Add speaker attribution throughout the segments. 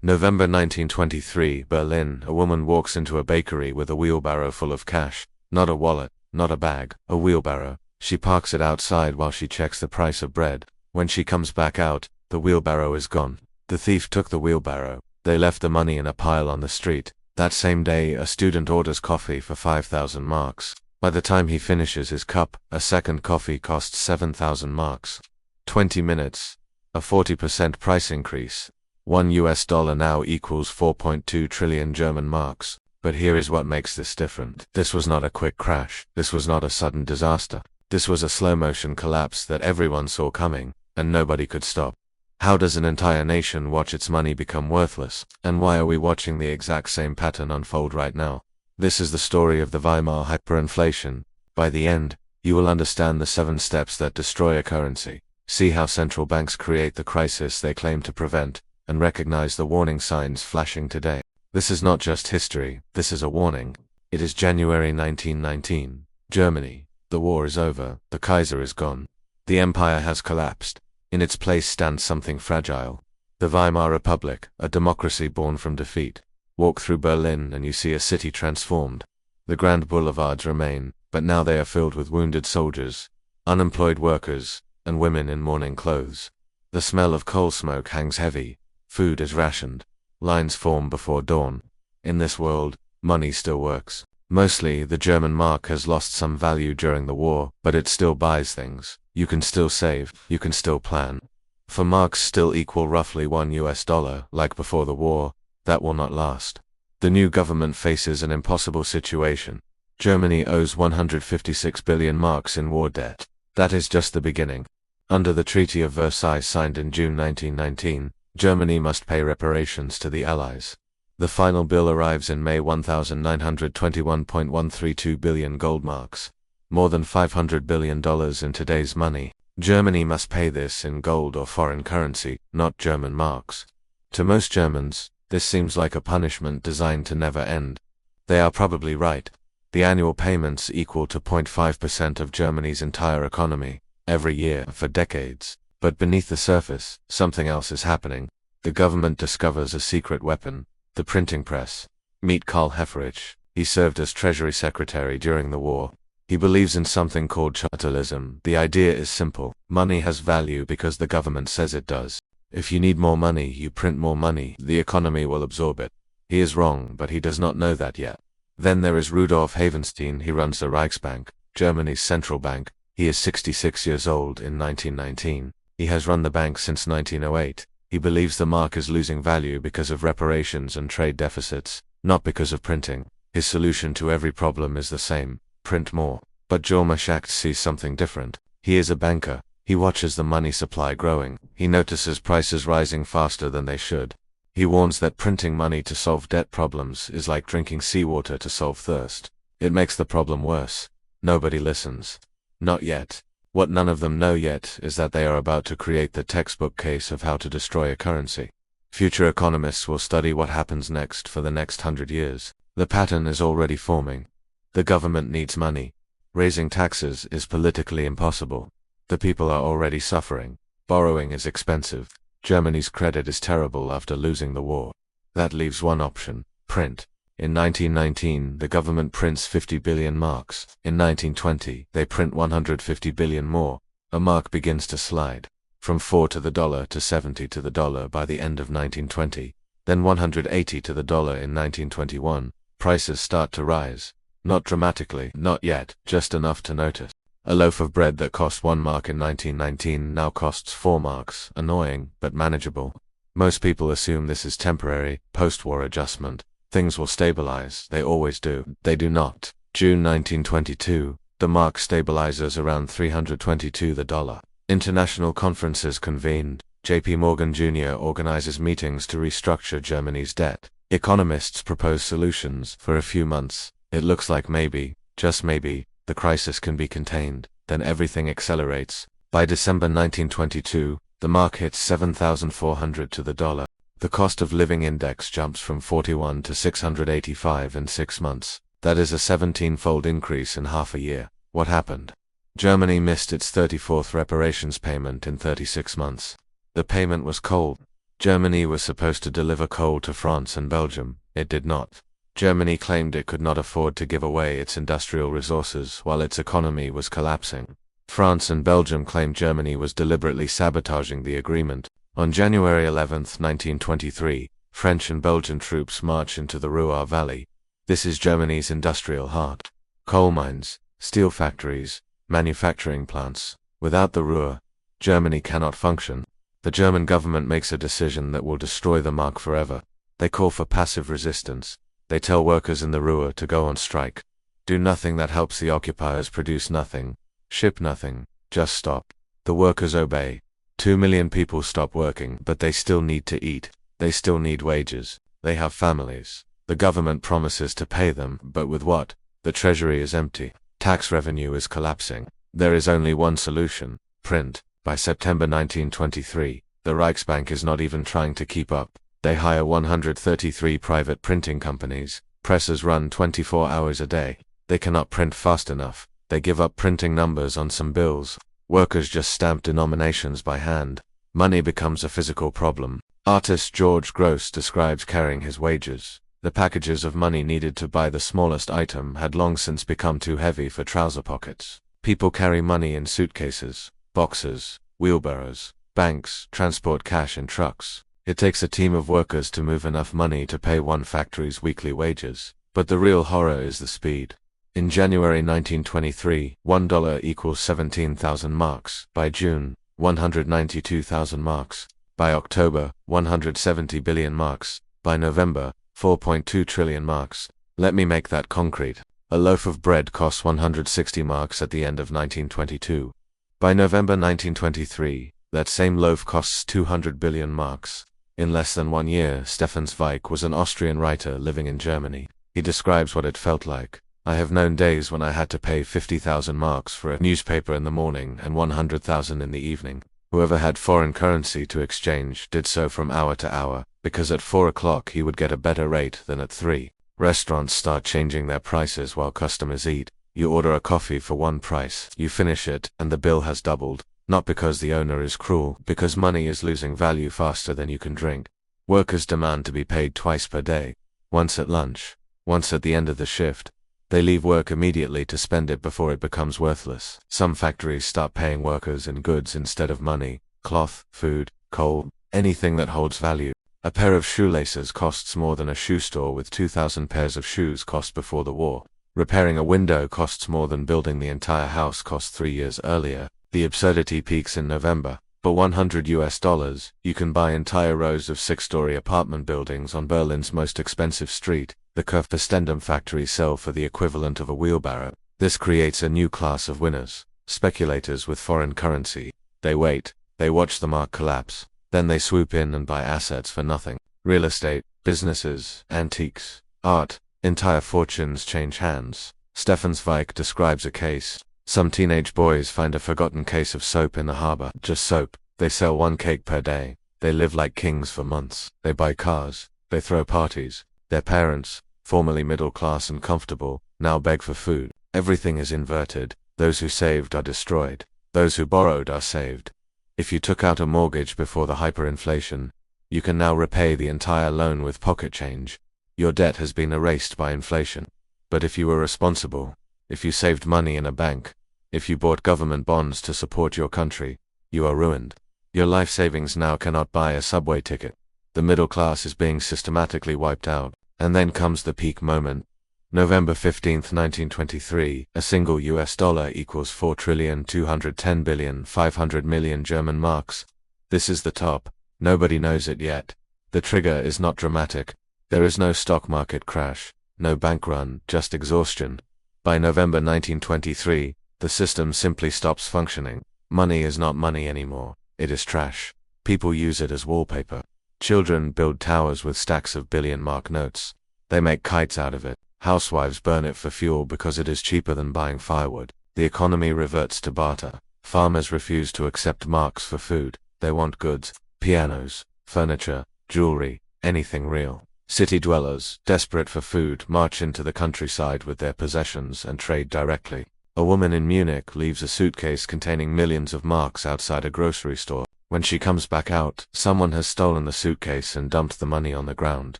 Speaker 1: November 1923, Berlin. A woman walks into a bakery with a wheelbarrow full of cash. Not a wallet, not a bag, a wheelbarrow. She parks it outside while she checks the price of bread. When she comes back out, the wheelbarrow is gone. The thief took the wheelbarrow. They left the money in a pile on the street. That same day, a student orders coffee for 5,000 marks. By the time he finishes his cup, a second coffee costs 7,000 marks. 20 minutes. A 40% price increase. $1 now equals 4.2 trillion German marks. But here is what makes this different. This was not a quick crash. This was not a sudden disaster. This was a slow-motion collapse that everyone saw coming, and nobody could stop. How does an entire nation watch its money become worthless? And why are we watching the exact same pattern unfold right now? This is the story of the Weimar hyperinflation. By the end, you will understand the 7 steps that destroy a currency. See how central banks create the crisis they claim to prevent, and recognize the warning signs flashing today. This is not just history, this is a warning. It is January 1919. Germany. The war is over, the Kaiser is gone. The empire has collapsed. In its place stands something fragile. The Weimar Republic, a democracy born from defeat. Walk through Berlin and you see a city transformed. The grand boulevards remain, but now they are filled with wounded soldiers, unemployed workers, and women in mourning clothes. The smell of coal smoke hangs heavy. Food is rationed. Lines form before dawn. In this world, money still works. Mostly, the German mark has lost some value during the war, but it still buys things. You can still save, you can still plan. For marks still equal roughly $1, like before the war, that will not last. The new government faces an impossible situation. Germany owes 156 billion marks in war debt. That is just the beginning. Under the Treaty of Versailles signed in June 1919, Germany must pay reparations to the Allies. The final bill arrives in May 1921.132 billion gold marks. More than $500 billion in today's money. Germany must pay this in gold or foreign currency, not German marks. To most Germans, this seems like a punishment designed to never end. They are probably right. The annual payments equal to 0.5% of Germany's entire economy, every year for decades. But beneath the surface, something else is happening. The government discovers a secret weapon, the printing press. Meet Karl Hefferich. He served as Treasury Secretary during the war. He believes in something called capitalism. The idea is simple. Money has value because the government says it does. If you need more money, you print more money. The economy will absorb it. He is wrong, but he does not know that yet. Then there is Rudolf Havenstein. He runs the Reichsbank, Germany's central bank. He is 66 years old in 1919. He has run the bank since 1908. He believes the mark is losing value because of reparations and trade deficits, not because of printing. His solution to every problem is the same: print more. But Jorma Schacht sees something different. He is a banker. He watches the money supply growing. He notices prices rising faster than they should. He warns that printing money to solve debt problems is like drinking seawater to solve thirst. It makes the problem worse. Nobody listens. Not yet. What none of them know yet is that they are about to create the textbook case of how to destroy a currency. Future economists will study what happens next for the next 100 years. The pattern is already forming. The government needs money. Raising taxes is politically impossible. The people are already suffering. Borrowing is expensive. Germany's credit is terrible after losing the war. That leaves one option: print. In 1919, the government prints 50 billion marks. In 1920, they print 150 billion more. A mark begins to slide. From 4 to the dollar to 70 to the dollar by the end of 1920. Then 180 to the dollar in 1921. Prices start to rise. Not dramatically, not yet, just enough to notice. A loaf of bread that cost 1 mark in 1919 now costs 4 marks. Annoying, but manageable. Most people assume this is temporary, post-war adjustment. Things will stabilize. They always do. They do not. June 1922, the mark stabilizes around 322 the dollar. International conferences convened. J.P. Morgan Jr. organizes meetings to restructure Germany's debt. Economists propose solutions. For a few months, it looks like maybe, just maybe, the crisis can be contained. Then everything accelerates. By December 1922, the mark hits 7,400 to the dollar. The cost of living index jumps from 41 to 685 in 6 months. That is a 17-fold increase in half a year. What happened? Germany missed its 34th reparations payment in 36 months. The payment was cold. Germany was supposed to deliver coal to France and Belgium. It did not. Germany claimed it could not afford to give away its industrial resources while its economy was collapsing. France and Belgium claimed Germany was deliberately sabotaging the agreement. On January 11, 1923, French and Belgian troops marched into the Ruhr Valley. This is Germany's industrial heart. Coal mines, steel factories, manufacturing plants. Without the Ruhr, Germany cannot function. The German government makes a decision that will destroy the mark forever. They call for passive resistance. They tell workers in the Ruhr to go on strike. Do nothing that helps the occupiers produce nothing. Ship nothing. Just stop. The workers obey. 2 million people stop working, but they still need to eat. They still need wages. They have families. The government promises to pay them, but with what? The treasury is empty. Tax revenue is collapsing. There is only one solution: print. By September 1923, the Reichsbank is not even trying to keep up. They hire 133 private printing companies. Presses run 24 hours a day. They cannot print fast enough. They give up printing numbers on some bills. Workers just stamp denominations by hand. Money becomes a physical problem. Artist George Gross describes carrying his wages. The packages of money needed to buy the smallest item had long since become too heavy for trouser pockets. People carry money in suitcases, boxes, wheelbarrows. Banks transport cash in trucks. It takes a team of workers to move enough money to pay one factory's weekly wages. But the real horror is the speed. In January 1923, $1 equals 17,000 marks. By June, 192,000 marks. By October, 170 billion marks. By November, 4.2 trillion marks. Let me make that concrete. A loaf of bread costs 160 marks at the end of 1922. By November 1923, that same loaf costs 200 billion marks. In less than 1 year, Stefan Zweig was an Austrian writer living in Germany. He describes what it felt like. I have known days when I had to pay 50,000 marks for a newspaper in the morning and 100,000 in the evening. Whoever had foreign currency to exchange did so from hour to hour, because at 4 o'clock he would get a better rate than at 3. Restaurants start changing their prices while customers eat. You order a coffee for one price, you finish it, and the bill has doubled. Not because the owner is cruel, because money is losing value faster than you can drink. Workers demand to be paid twice per day. Once at lunch, once at the end of the shift. They leave work immediately to spend it before it becomes worthless. Some factories start paying workers in goods instead of money: cloth, food, coal, anything that holds value. A pair of shoelaces costs more than a shoe store with 2,000 pairs of shoes cost before the war. Repairing a window costs more than building the entire house cost 3 years earlier. The absurdity peaks in November. For $100, you can buy entire rows of 6-story apartment buildings on Berlin's most expensive street. The Kurfürstendamm factories sell for the equivalent of a wheelbarrow. This creates a new class of winners, speculators with foreign currency. They wait, they watch the mark collapse, then they swoop in and buy assets for nothing. Real estate, businesses, antiques, art, entire fortunes change hands. Stefan Zweig describes a case. Some teenage boys find a forgotten case of soap in the harbor. Just soap. They sell 1 cake per day. They live like kings for months. They buy cars. They throw parties. Their parents, formerly middle class and comfortable, now beg for food. Everything is inverted. Those who saved are destroyed. Those who borrowed are saved. If you took out a mortgage before the hyperinflation, you can now repay the entire loan with pocket change. Your debt has been erased by inflation. But if you were responsible, if you saved money in a bank, if you bought government bonds to support your country, you are ruined. Your life savings now cannot buy a subway ticket. The middle class is being systematically wiped out. And then comes the peak moment. November 15, 1923, a single US dollar equals 4,210,500,000,000 German marks. This is the top. Nobody knows it yet. The trigger is not dramatic. There is no stock market crash, no bank run, just exhaustion. By November 1923, the system simply stops functioning. Money is not money anymore. It is trash. People use it as wallpaper. Children build towers with stacks of billion-mark notes. They make kites out of it. Housewives burn it for fuel because it is cheaper than buying firewood. The economy reverts to barter. Farmers refuse to accept marks for food. They want goods, pianos, furniture, jewelry, anything real. City dwellers, desperate for food, march into the countryside with their possessions and trade directly. A woman in Munich leaves a suitcase containing millions of marks outside a grocery store. When she comes back out, someone has stolen the suitcase and dumped the money on the ground.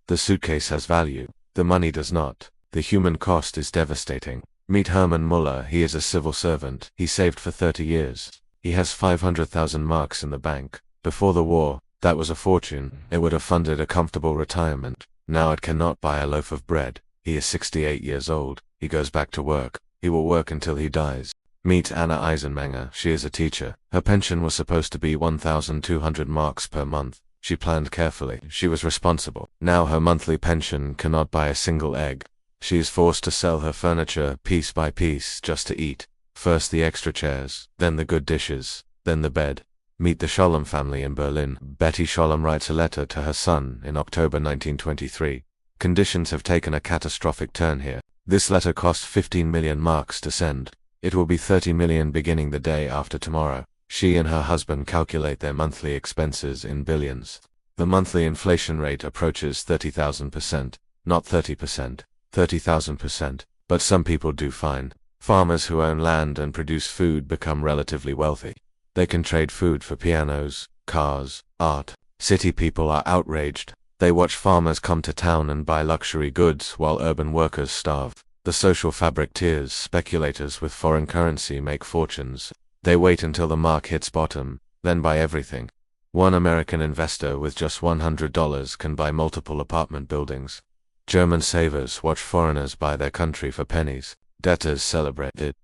Speaker 1: The suitcase has value. The money does not. The human cost is devastating. Meet Hermann Muller. He is a civil servant. He saved for 30 years. He has 500,000 marks in the bank. Before the war, that was a fortune. It would have funded a comfortable retirement. Now it cannot buy a loaf of bread. He is 68 years old. He goes back to work. He will work until he dies. Meet Anna Eisenmenger. She is a teacher. Her pension was supposed to be 1,200 marks per month. She planned carefully. She was responsible. Now her monthly pension cannot buy a single egg. She is forced to sell her furniture piece by piece just to eat. First the extra chairs, then the good dishes, then the bed. Meet the Scholem family in Berlin. Betty Scholem writes a letter to her son in October 1923. Conditions have taken a catastrophic turn here. This letter cost 15 million marks to send. It will be 30 million beginning the day after tomorrow. She and her husband calculate their monthly expenses in billions. The monthly inflation rate approaches 30,000%, not 30%, 30,000%, but some people do fine. Farmers who own land and produce food become relatively wealthy. They can trade food for pianos, cars, art. City people are outraged. They watch farmers come to town and buy luxury goods while urban workers starve. The social fabric tears. Speculators with foreign currency make fortunes. They wait until the mark hits bottom, then buy everything. One American investor with just $100 can buy multiple apartment buildings. German savers watch foreigners buy their country for pennies. Debtors celebrate it.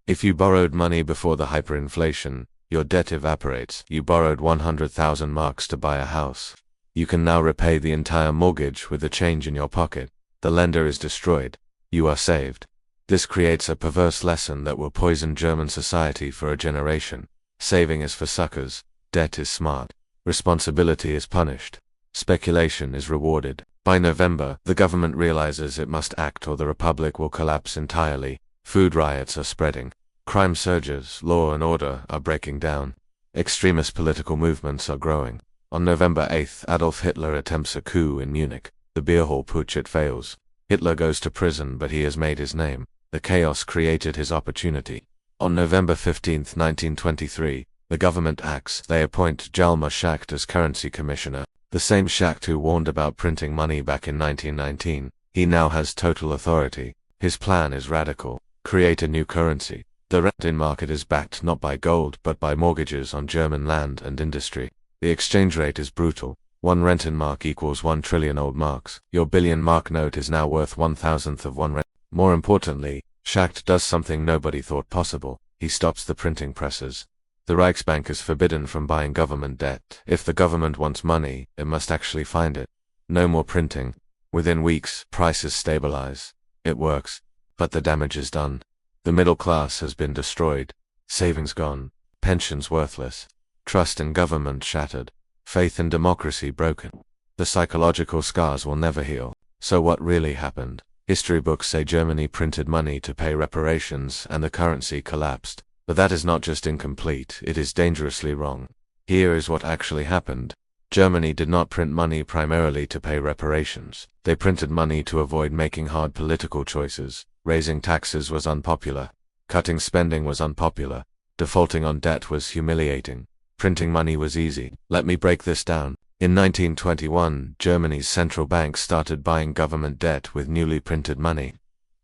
Speaker 1: If you borrowed money before the hyperinflation, your debt evaporates. You borrowed 100,000 marks to buy a house. You can now repay the entire mortgage with the change in your pocket. The lender is destroyed. You are saved. This creates a perverse lesson that will poison German society for a generation. Saving is for suckers. Debt is smart. Responsibility is punished. Speculation is rewarded. By November, the government realizes it must act or the republic will collapse entirely. Food riots are spreading. Crime surges. Law and order are breaking down. Extremist political movements are growing. On November 8th, Adolf Hitler attempts a coup in Munich. The beer hall putsch. It fails. Hitler goes to prison, but he has made his name. The chaos created his opportunity. On November 15, 1923, the government acts. They appoint Hjalmar Schacht as currency commissioner. The same Schacht who warned about printing money back in 1919. He now has total authority. His plan is radical. Create a new currency. The Rentenmark market is backed not by gold but by mortgages on German land and industry. The exchange rate is brutal. 1 Rentenmark equals 1 trillion old marks. Your billion mark note is now worth 1,000th of 1 Rent. More importantly, Schacht does something nobody thought possible. He stops the printing presses. The Reichsbank is forbidden from buying government debt. If the government wants money, it must actually find it. No more printing. Within weeks, prices stabilize. It works. But the damage is done. The middle class has been destroyed. Savings gone. Pensions worthless. Trust in government shattered. Faith in democracy broken. The psychological scars will never heal. So what really happened? History books say Germany printed money to pay reparations and the currency collapsed. But that is not just incomplete, it is dangerously wrong. Here is what actually happened. Germany did not print money primarily to pay reparations. They printed money to avoid making hard political choices. Raising taxes was unpopular. Cutting spending was unpopular. Defaulting on debt was humiliating. Printing money was easy. Let me break this down. In 1921, Germany's central bank started buying government debt with newly printed money.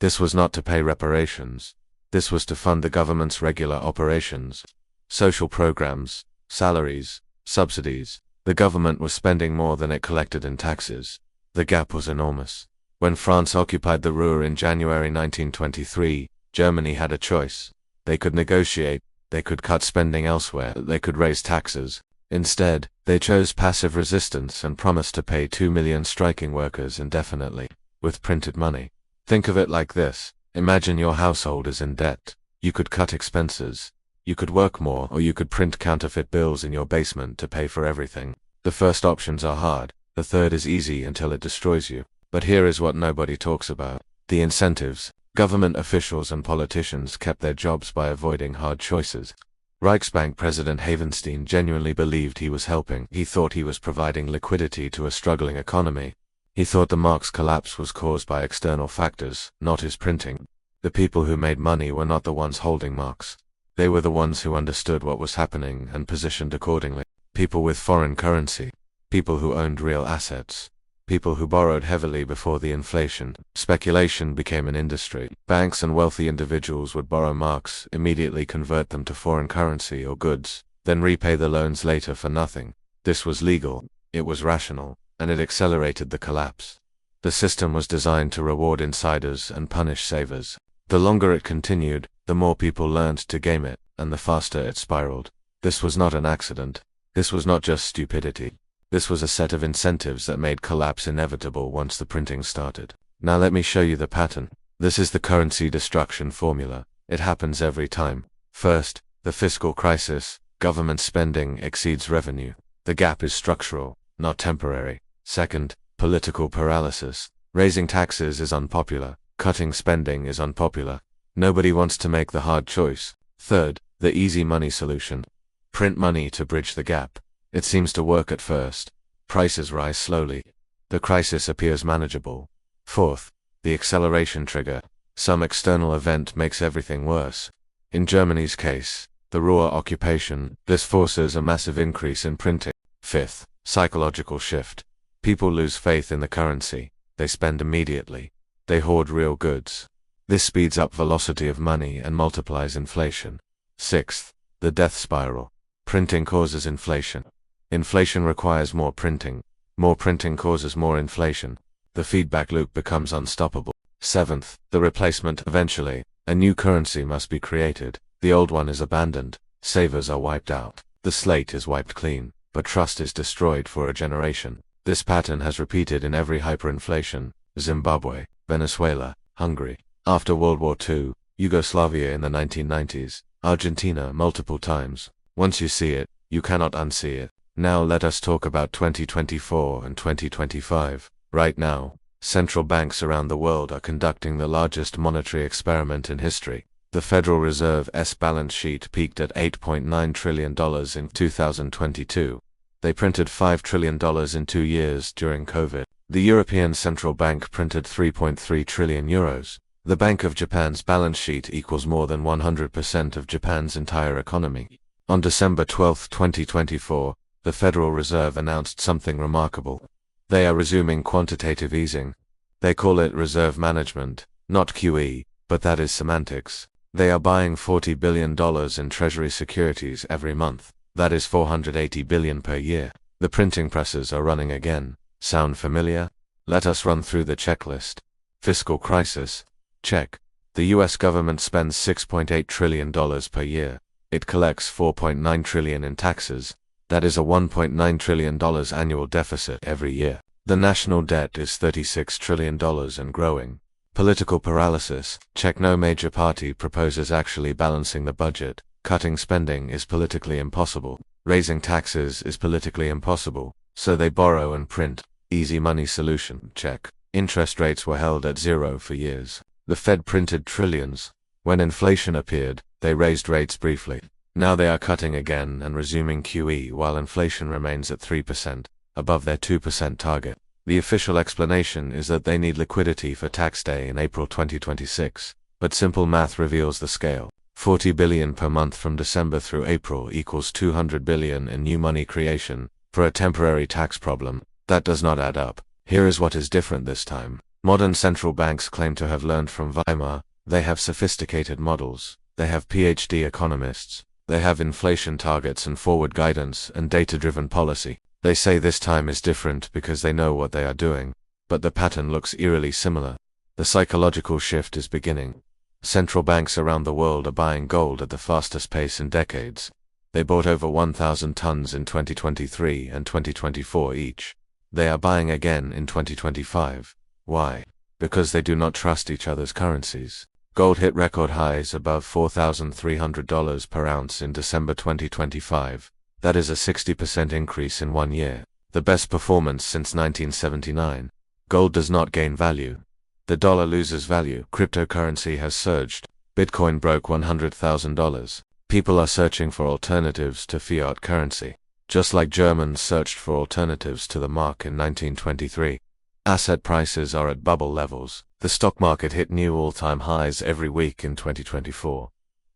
Speaker 1: This was not to pay reparations. This was to fund the government's regular operations. Social programs, salaries, subsidies. The government was spending more than it collected in taxes. The gap was enormous. When France occupied the Ruhr in January 1923, Germany had a choice. They could negotiate, they could cut spending elsewhere, they could raise taxes. Instead, they chose passive resistance and promised to pay 2 million striking workers indefinitely, with printed money. Think of it like this. Imagine your household is in debt. You could cut expenses. You could work more, or you could print counterfeit bills in your basement to pay for everything. The first options are hard. The third is easy until it destroys you. But here is what nobody talks about. The incentives. Government officials and politicians kept their jobs by avoiding hard choices. Reichsbank President Havenstein genuinely believed he was helping. He thought he was providing liquidity to a struggling economy. He thought the mark's collapse was caused by external factors, not his printing. The people who made money were not the ones holding marks. They were the ones who understood what was happening and positioned accordingly. People with foreign currency. People who owned real assets. People who borrowed heavily before the inflation. Speculation became an industry. Banks and wealthy individuals would borrow marks, immediately convert them to foreign currency or goods, then repay the loans later for nothing. This was legal, it was rational, and it accelerated the collapse. The system was designed to reward insiders and punish savers. The longer it continued, the more people learned to game it, and the faster it spiraled. This was not an accident. This was not just stupidity. This was a set of incentives that made collapse inevitable once the printing started. Now let me show you the pattern. This is the currency destruction formula. It happens every time. First, the fiscal crisis. Government spending exceeds revenue. The gap is structural, not temporary. Second, political paralysis. Raising taxes is unpopular. Cutting spending is unpopular. Nobody wants to make the hard choice. Third, the easy money solution. Print money to bridge the gap. It seems to work at first. Prices rise slowly. The crisis appears manageable. Fourth, the acceleration trigger. Some external event makes everything worse. In Germany's case, the Ruhr occupation, this forces a massive increase in printing. Fifth, psychological shift. People lose faith in the currency. They spend immediately. They hoard real goods. This speeds up velocity of money and multiplies inflation. Sixth, the death spiral. Printing causes inflation. Inflation requires more printing. More printing causes more inflation. The feedback loop becomes unstoppable. Seventh, the replacement. Eventually, a new currency must be created. The old one is abandoned. Savers are wiped out. The slate is wiped clean, but trust is destroyed for a generation. This pattern has repeated in every hyperinflation: Zimbabwe, Venezuela, Hungary. After World War II, Yugoslavia in the 1990s, Argentina multiple times. Once you see it, you cannot unsee it. Now let us talk about 2024 and 2025. Right now, central banks around the world are conducting the largest monetary experiment in history. The Federal Reserve's balance sheet peaked at $8.9 trillion in 2022. They printed $5 trillion in 2 years during COVID. The European Central Bank printed 3.3 trillion euros. The Bank of Japan's balance sheet equals more than 100% of Japan's entire economy. On December 12, 2024, the Federal Reserve announced something remarkable. They are resuming quantitative easing. They call it reserve management, not QE, but that is semantics. They are buying $40 billion in Treasury securities every month. That is $480 billion per year. The printing presses are running again. Sound familiar? Let us run through the checklist. Fiscal crisis. Check. The US government spends $6.8 trillion per year. It collects $4.9 trillion in taxes. That is a $1.9 trillion annual deficit every year. The national debt is $36 trillion and growing. Political paralysis. Check. No major party proposes actually balancing the budget. Cutting spending is politically impossible. Raising taxes is politically impossible. So they borrow and print. Easy money solution. Check. Interest rates were held at zero for years. The Fed printed trillions. When inflation appeared, they raised rates briefly. Now they are cutting again and resuming QE while inflation remains at 3%, above their 2% target. The official explanation is that they need liquidity for tax day in April 2026, but simple math reveals the scale. 40 billion per month from December through April equals 200 billion in new money creation. For a temporary tax problem, that does not add up. Here is what is different this time. Modern central banks claim to have learned from Weimar. They have sophisticated models. They have PhD economists. They have inflation targets and forward guidance and data-driven policy. They say this time is different because they know what they are doing. But the pattern looks eerily similar. The psychological shift is beginning. Central banks around the world are buying gold at the fastest pace in decades. They bought over 1,000 tons in 2023 and 2024 each. They are buying again in 2025. Why? Because they do not trust each other's currencies. Gold hit record highs above $4,300 per ounce in December 2025. That is a 60% increase in 1 year. The best performance since 1979. Gold does not gain value. The dollar loses value. Cryptocurrency has surged. Bitcoin broke $100,000. People are searching for alternatives to fiat currency, just like Germans searched for alternatives to the mark in 1923. Asset prices are at bubble levels. The stock market hit new all-time highs every week in 2024.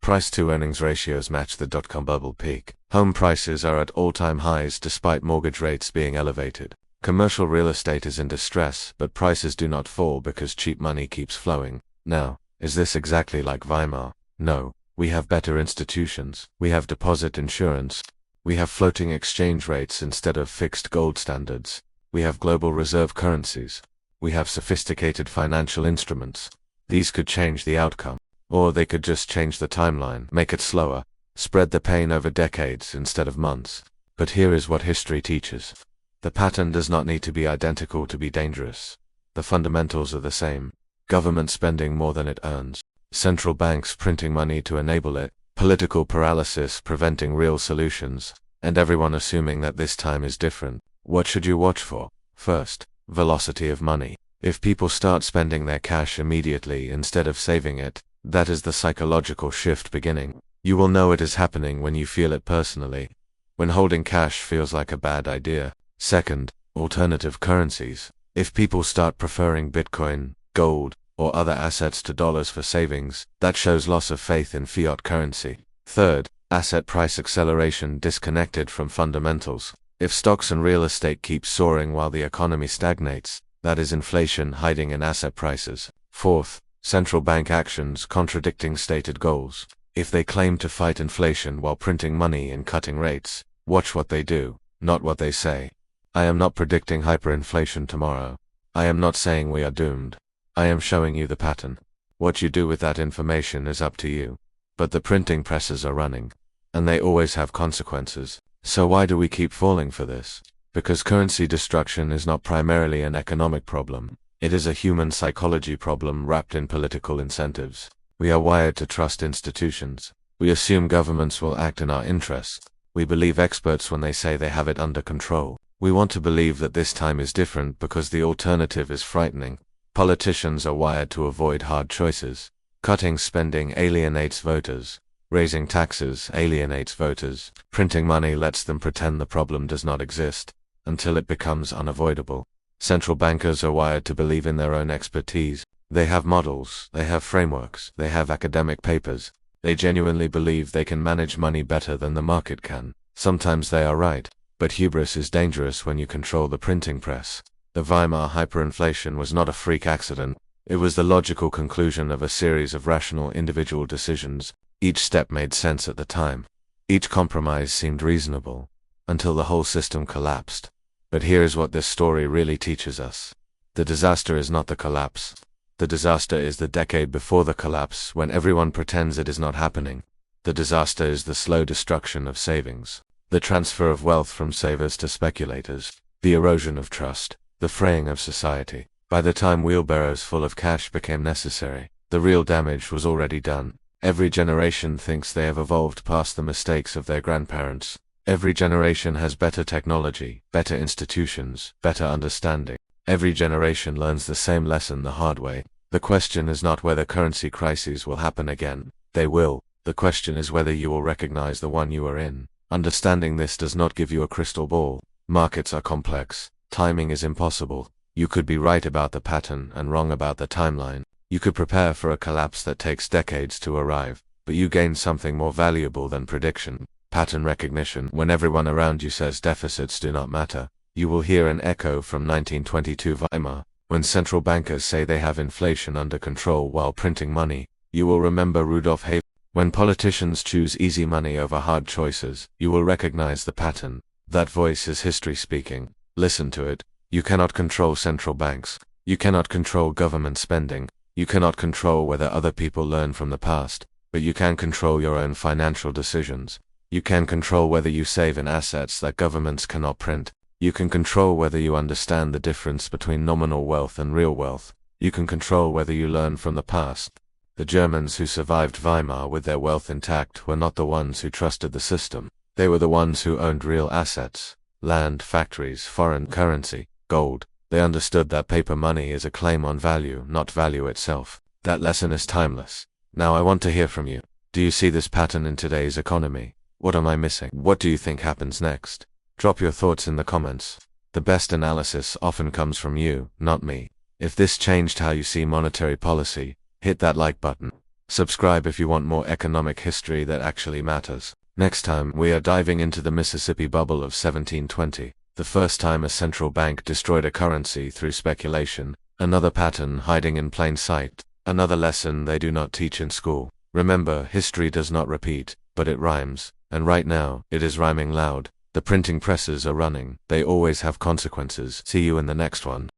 Speaker 1: Price-to-earnings ratios match the dot-com bubble peak. Home prices are at all-time highs despite mortgage rates being elevated. Commercial real estate is in distress, but prices do not fall because cheap money keeps flowing. Now, is this exactly like Weimar? No. We have better institutions. We have deposit insurance. We have floating exchange rates instead of fixed gold standards. We have global reserve currencies. We have sophisticated financial instruments. These could change the outcome. Or they could just change the timeline, make it slower, spread the pain over decades instead of months. But here is what history teaches. The pattern does not need to be identical to be dangerous. The fundamentals are the same. Government spending more than it earns. Central banks printing money to enable it. Political paralysis preventing real solutions. And everyone assuming that this time is different. What should you watch for? First, velocity of money. If people start spending their cash immediately instead of saving it, that is the psychological shift beginning. You will know it is happening when you feel it personally. When holding cash feels like a bad idea. Second, alternative currencies. If people start preferring Bitcoin, gold, or other assets to dollars for savings, that shows loss of faith in fiat currency. Third, asset price acceleration disconnected from fundamentals. If stocks and real estate keep soaring while the economy stagnates, that is inflation hiding in asset prices. Fourth, central bank actions contradicting stated goals. If they claim to fight inflation while printing money and cutting rates, watch what they do, not what they say. I am not predicting hyperinflation tomorrow. I am not saying we are doomed. I am showing you the pattern. What you do with that information is up to you. But the printing presses are running. And they always have consequences. So why do we keep falling for this? Because currency destruction is not primarily an economic problem. It is a human psychology problem wrapped in political incentives. We are wired to trust institutions. We assume governments will act in our interests. We believe experts when they say they have it under control. We want to believe that this time is different because the alternative is frightening. Politicians are wired to avoid hard choices. Cutting spending alienates voters. Raising taxes alienates voters. Printing money lets them pretend the problem does not exist, until it becomes unavoidable. Central bankers are wired to believe in their own expertise. They have models, they have frameworks, they have academic papers. They genuinely believe they can manage money better than the market can. Sometimes they are right, but hubris is dangerous when you control the printing press. The Weimar hyperinflation was not a freak accident. It was the logical conclusion of a series of rational individual decisions. Each step made sense at the time. Each compromise seemed reasonable, until the whole system collapsed. But here is what this story really teaches us. The disaster is not the collapse. The disaster is the decade before the collapse, when everyone pretends it is not happening. The disaster is the slow destruction of savings, the transfer of wealth from savers to speculators, the erosion of trust, the fraying of society. By the time wheelbarrows full of cash became necessary, the real damage was already done. Every generation thinks they have evolved past the mistakes of their grandparents. Every generation has better technology, better institutions, better understanding. Every generation learns the same lesson the hard way. The question is not whether currency crises will happen again. They will. The question is whether you will recognize the one you are in. Understanding this does not give you a crystal ball. Markets are complex. Timing is impossible. You could be right about the pattern and wrong about the timeline. You could prepare for a collapse that takes decades to arrive, but you gain something more valuable than prediction. Pattern recognition. When everyone around you says deficits do not matter, you will hear an echo from 1922 Weimar. When central bankers say they have inflation under control while printing money, you will remember Rudolf Hayek. When politicians choose easy money over hard choices, you will recognize the pattern. That voice is history speaking. Listen to it. You cannot control central banks. You cannot control government spending. You cannot control whether other people learn from the past, but you can control your own financial decisions. You can control whether you save in assets that governments cannot print. You can control whether you understand the difference between nominal wealth and real wealth. You can control whether you learn from the past. The Germans who survived Weimar with their wealth intact were not the ones who trusted the system. They were the ones who owned real assets, land, factories, foreign currency, gold. They understood that paper money is a claim on value, not value itself. That lesson is timeless. Now I want to hear from you. Do you see this pattern in today's economy? What am I missing? What do you think happens next? Drop your thoughts in the comments. The best analysis often comes from you, not me. If this changed how you see monetary policy, hit that like button. Subscribe if you want more economic history that actually matters. Next time, we are diving into the Mississippi Bubble of 1720, the first time a central bank destroyed a currency through speculation, another pattern hiding in plain sight, another lesson they do not teach in school. Remember, history does not repeat, but it rhymes, and right now, it is rhyming loud. The printing presses are running. They always have consequences. See you in the next one.